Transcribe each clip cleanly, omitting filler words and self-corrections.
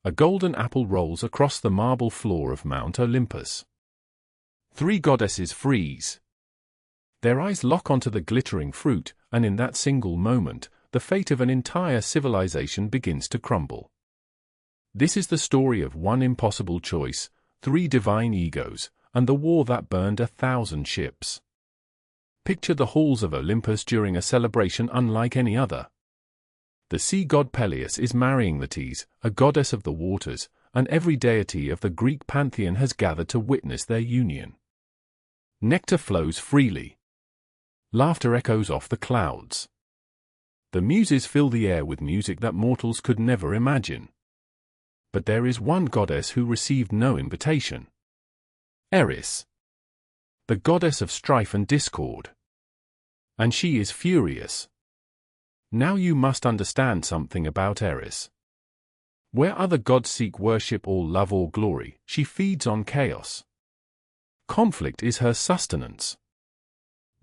A golden apple rolls across the marble floor of Mount Olympus. 3 goddesses freeze. Their eyes lock onto the glittering fruit, and in that single moment, the fate of an entire civilization begins to crumble. This is the story of one impossible choice, 3 divine egos, and the war that burned 1,000 ships. Picture the halls of Olympus during a celebration unlike any other. The sea god Peleus is marrying Thetis, a goddess of the waters, and every deity of the Greek pantheon has gathered to witness their union. Nectar flows freely. Laughter echoes off the clouds. The muses fill the air with music that mortals could never imagine. But there is one goddess who received no invitation. Eris, the goddess of strife and discord. And she is furious. Now you must understand something about Eris. Where other gods seek worship or love or glory, she feeds on chaos. Conflict is her sustenance.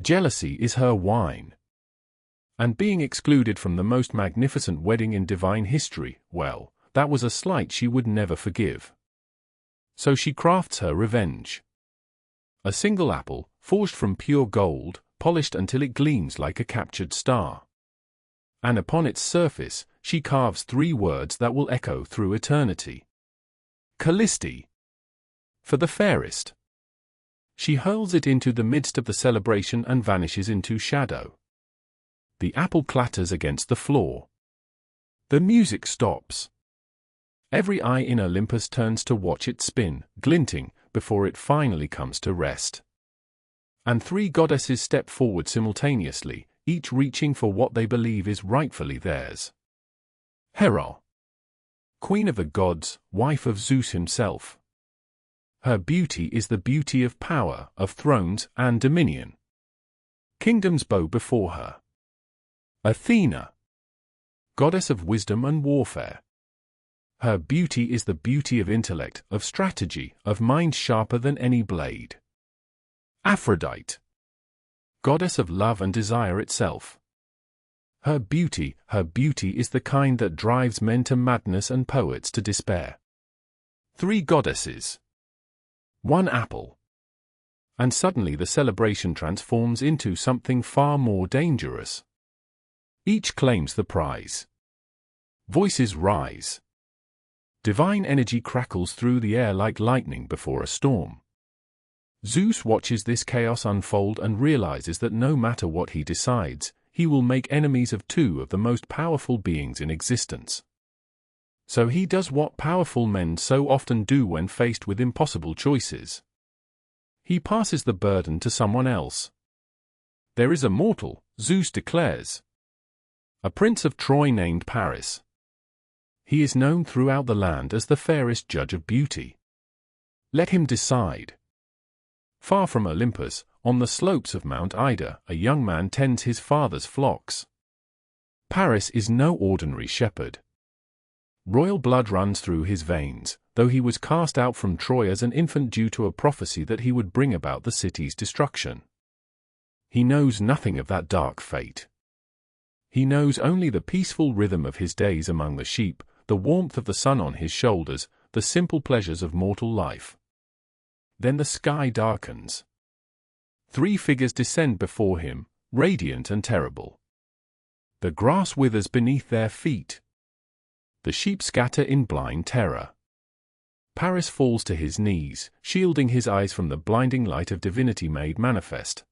Jealousy is her wine. And being excluded from the most magnificent wedding in divine history, well, that was a slight she would never forgive. So she crafts her revenge. A single apple, forged from pure gold, polished until it gleams like a captured star. And upon its surface, she carves 3 words that will echo through eternity. Callisti. For the fairest. She hurls it into the midst of the celebration and vanishes into shadow. The apple clatters against the floor. The music stops. Every eye in Olympus turns to watch it spin, glinting, before it finally comes to rest. And 3 goddesses step forward simultaneously, each reaching for what they believe is rightfully theirs. Hera, queen of the gods, wife of Zeus himself. Her beauty is the beauty of power, of thrones and dominion. Kingdoms bow before her. Athena, goddess of wisdom and warfare. Her beauty is the beauty of intellect, of strategy, of mind sharper than any blade. Aphrodite, goddess of love and desire itself. Her beauty is the kind that drives men to madness and poets to despair. 3 goddesses. 1 apple. And suddenly the celebration transforms into something far more dangerous. Each claims the prize. Voices rise. Divine energy crackles through the air like lightning before a storm. Zeus watches this chaos unfold and realizes that no matter what he decides, he will make enemies of 2 of the most powerful beings in existence. So he does what powerful men so often do when faced with impossible choices. He passes the burden to someone else. There is a mortal, Zeus declares. A prince of Troy named Paris. He is known throughout the land as the fairest judge of beauty. Let him decide. Far from Olympus, on the slopes of Mount Ida, a young man tends his father's flocks. Paris is no ordinary shepherd. Royal blood runs through his veins, though he was cast out from Troy as an infant due to a prophecy that he would bring about the city's destruction. He knows nothing of that dark fate. He knows only the peaceful rhythm of his days among the sheep, the warmth of the sun on his shoulders, the simple pleasures of mortal life. Then the sky darkens. 3 figures descend before him, radiant and terrible. The grass withers beneath their feet. The sheep scatter in blind terror. Paris falls to his knees, shielding his eyes from the blinding light of divinity made manifest.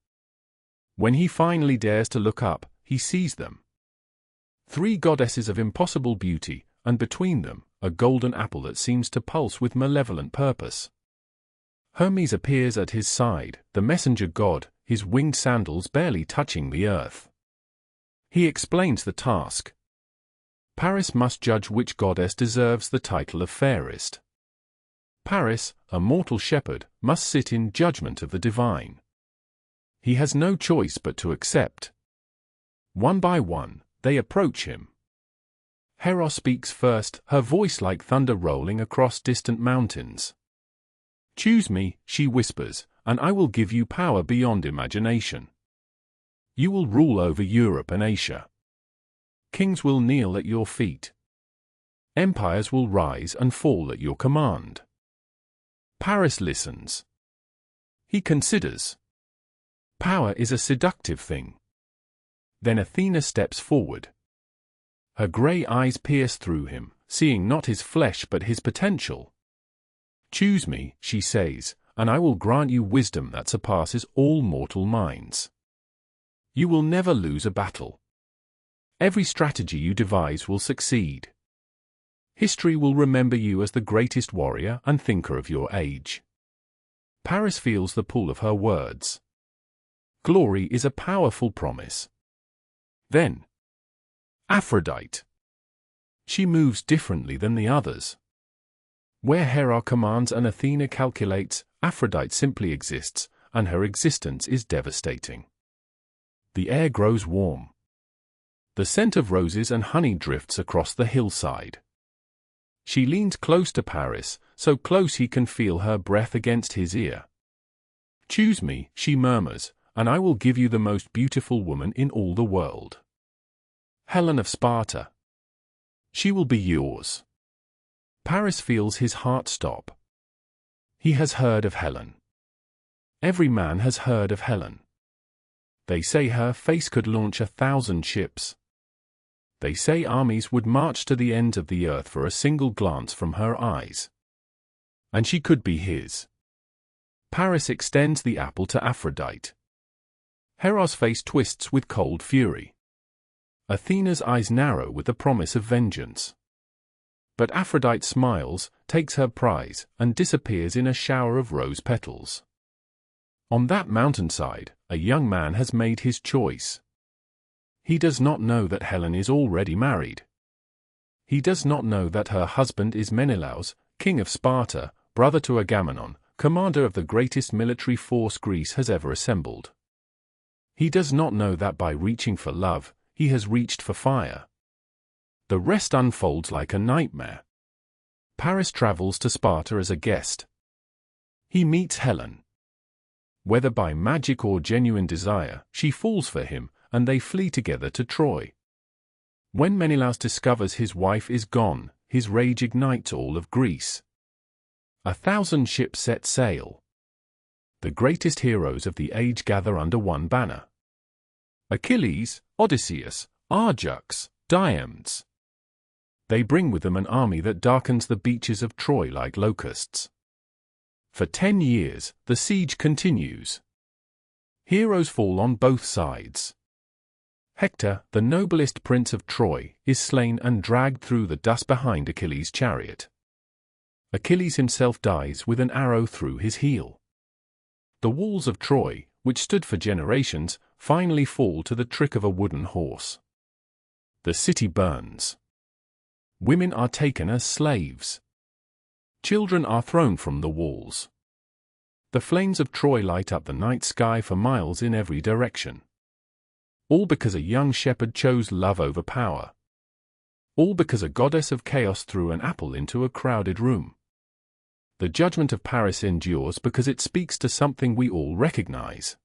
When he finally dares to look up, he sees them. 3 goddesses of impossible beauty, and between them, a golden apple that seems to pulse with malevolent purpose. Hermes appears at his side, the messenger god, his winged sandals barely touching the earth. He explains the task. Paris must judge which goddess deserves the title of fairest. Paris, a mortal shepherd, must sit in judgment of the divine. He has no choice but to accept. One by one, they approach him. Hera speaks first, her voice like thunder rolling across distant mountains. "Choose me," she whispers, "and I will give you power beyond imagination. You will rule over Europe and Asia. Kings will kneel at your feet. Empires will rise and fall at your command. Paris listens. He considers. Power is a seductive thing. Then Athena steps forward. Her grey eyes pierce through him, seeing not his flesh but his potential. Choose me, she says, and I will grant you wisdom that surpasses all mortal minds. You will never lose a battle. Every strategy you devise will succeed. History will remember you as the greatest warrior and thinker of your age. Paris feels the pull of her words. Glory is a powerful promise. Then, Aphrodite. She moves differently than the others. Where Hera commands and Athena calculates, Aphrodite simply exists, and her existence is devastating. The air grows warm. The scent of roses and honey drifts across the hillside. She leans close to Paris, so close he can feel her breath against his ear. Choose me, she murmurs, and I will give you the most beautiful woman in all the world. Helen of Sparta. She will be yours. Paris feels his heart stop. He has heard of Helen. Every man has heard of Helen. They say her face could launch 1,000 ships. They say armies would march to the ends of the earth for a single glance from her eyes. And she could be his. Paris extends the apple to Aphrodite. Hera's face twists with cold fury. Athena's eyes narrow with the promise of vengeance. But Aphrodite smiles, takes her prize, and disappears in a shower of rose petals. On that mountainside, a young man has made his choice. He does not know that Helen is already married. He does not know that her husband is Menelaus, king of Sparta, brother to Agamemnon, commander of the greatest military force Greece has ever assembled. He does not know that by reaching for love, he has reached for fire. The rest unfolds like a nightmare. Paris travels to Sparta as a guest. He meets Helen. Whether by magic or genuine desire, she falls for him, and they flee together to Troy. When Menelaus discovers his wife is gone, his rage ignites all of Greece. 1,000 ships set sail. The greatest heroes of the age gather under one banner. Achilles, Odysseus, Ajax, Diomedes. They bring with them an army that darkens the beaches of Troy like locusts. For 10 years, the siege continues. Heroes fall on both sides. Hector, the noblest prince of Troy, is slain and dragged through the dust behind Achilles' chariot. Achilles himself dies with an arrow through his heel. The walls of Troy, which stood for generations, finally fall to the trick of a wooden horse. The city burns. Women are taken as slaves. Children are thrown from the walls. The flames of Troy light up the night sky for miles in every direction. All because a young shepherd chose love over power. All because a goddess of chaos threw an apple into a crowded room. The judgment of Paris endures because it speaks to something we all recognize.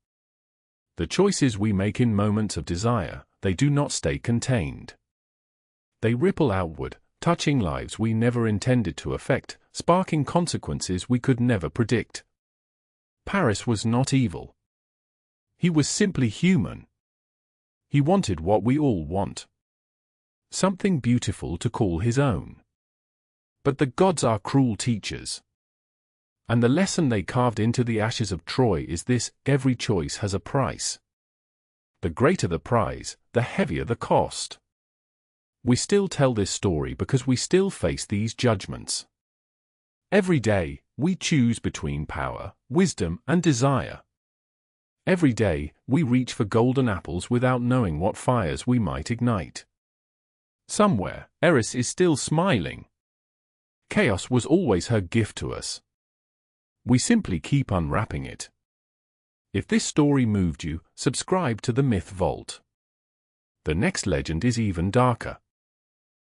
The choices we make in moments of desire, they do not stay contained. They ripple outward, touching lives we never intended to affect, sparking consequences we could never predict. Paris was not evil. He was simply human. He wanted what we all want. Something beautiful to call his own. But the gods are cruel teachers. And the lesson they carved into the ashes of Troy is this: every choice has a price. The greater the prize, the heavier the cost. We still tell this story because we still face these judgments. Every day, we choose between power, wisdom, and desire. Every day, we reach for golden apples without knowing what fires we might ignite. Somewhere, Eris is still smiling. Chaos was always her gift to us. We simply keep unwrapping it. If this story moved you, subscribe to the Myth Vault. The next legend is even darker.